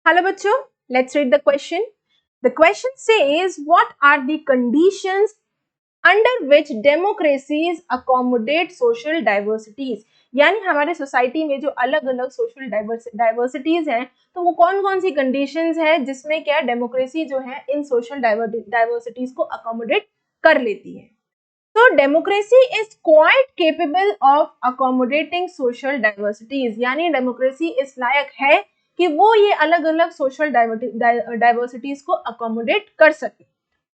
Hello बच्चों, let's read the question. The question says, what are the conditions under which democracies accommodate social diversities? यानी हमारे society में जो अलग अलग सोशल डाइवर्सिटीज हैं, तो वो कौन कौन सी कंडीशंस है जिसमें क्या डेमोक्रेसी जो है इन सोशल डाइवर्सिटीज को अकोमोडेट कर लेती है. So democracy is quite capable of accommodating social diversities. यानी डेमोक्रेसी इस लायक है कि वो ये अलग अलग सोशल डाइवर्सिटीज को अकोमोडेट कर सके.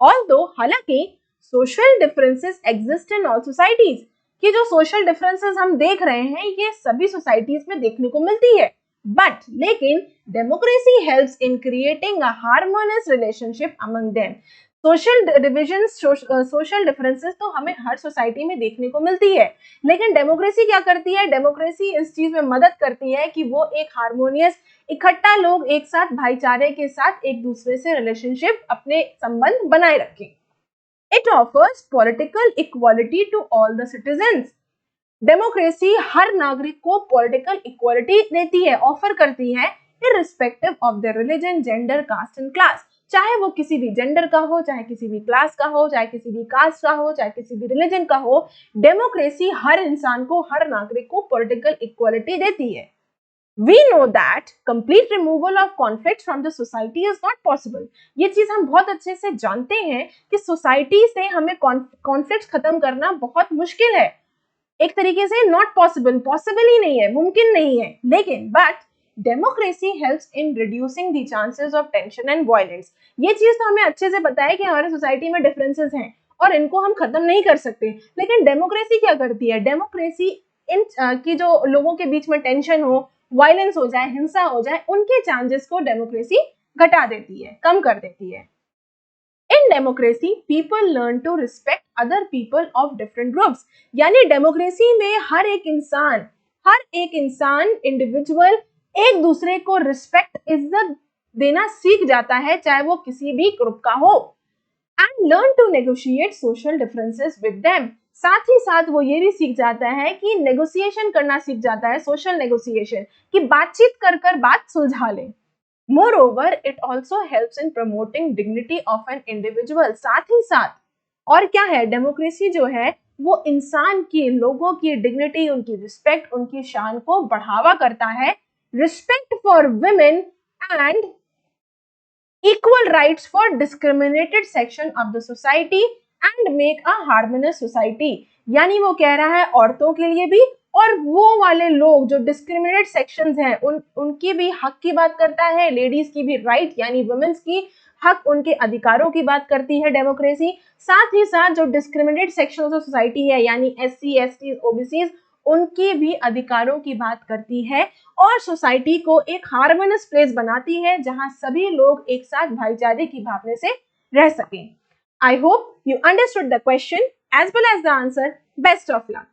Although हालांकि social differences exist in all societies, कि जो सोशल डिफरेंसेस हम देख रहे हैं ये सभी सोसाइटीज में देखने को मिलती है, बट लेकिन democracy helps in creating a harmonious relationship among them. Social division social differences तो हमें हर सोसाइटी में देखने को मिलती है, लेकिन डेमोक्रेसी क्या करती है, डेमोक्रेसी इस चीज में मदद करती है कि वो एक हार्मोनियस इकट्ठा लोग एक साथ भाईचारे के साथ एक दूसरे से रिलेशनशिप अपने संबंध बनाए रखें. It offers political equality to all the citizens. Democracy हर नागरिक को पॉलिटिकल इक्वालिटी देती है, ऑफर करती है, irrespective of the religion, gender, caste and class. चाहे वो किसी भी जेंडर का हो, चाहे किसी भी क्लास का हो, चाहे किसी भी कास्ट का हो, चाहे किसी भी रिलीजन का हो, डेमोक्रेसी हर इंसान को, हर नागरिक को पॉलिटिकल इक्वालिटी देती है. We know that complete removal of conflict from the society is not possible. ये चीज हम बहुत अच्छे से जानते हैं कि सोसाइटी से हमें कॉन्फ्लिक्ट खत्म करना बहुत मुश्किल है, एक तरीके से नॉट पॉसिबल, पॉसिबल ही नहीं है, मुमकिन नहीं है. लेकिन but democracy helps in reducing the chances of tension and violence. ये चीज तो हमें अच्छे से पता है कि हमारे सोसाइटी में डिफरेंसेस हैं और इनको हम खत्म नहीं कर सकते, लेकिन डेमोक्रेसी क्या करती है, डेमोक्रेसी इन की जो लोगों के बीच में टेंशन हो, वायलेंस हो जाए, हिंसा हो जाए, उनके चांसेस को डेमोक्रेसी घटा देती है, कम कर देती है. In democracy, people learn to respect other people of different groups. यानी डेमोक्रेसी में हर एक इंसान इंडिविजुअल एक दूसरे को रिस्पेक्ट, इज्जत देना सीख जाता है, चाहे वो किसी भी ग्रुप का हो. And learn to negotiate social differences with them. साथ ही साथ वो ये भी सीख जाता है कि नेगोशिएशन करना सीख जाता है, सोशल नेगोशिएशन, कि बातचीत कर कर बात सुलझा ले. Moreover, it also helps in promoting dignity of an individual. साथ ही साथ और क्या है, डेमोक्रेसी जो है वो इंसान की, लोगों की डिग्निटी, उनकी रिस्पेक्ट, उनकी शान को बढ़ावा करता है. Respect for women and equal rights for discriminated section of the society and make a harmonious society. यानी वो कह रहा है औरतों के लिए भी और वो वाले लोग जो डिस्क्रिमिनेट सेक्शंस हैं उनकी भी हक की बात करता है, लेडीज की भी राइट यानी वुमेन्स की हक, उनके अधिकारों की बात करती है डेमोक्रेसी. साथ ही साथ जो डिस्क्रिमिनेट सेक्शन ऑफ सोसाइटी है यानी SC, ST, OBCs, उनके भी अधिकारों की बात करती है और सोसाइटी को एक हार्मोनियस प्लेस बनाती है जहां सभी लोग एक साथ भाईचारे की भावना से रह सकें. I hope you understood the question as well as the answer. Best of luck.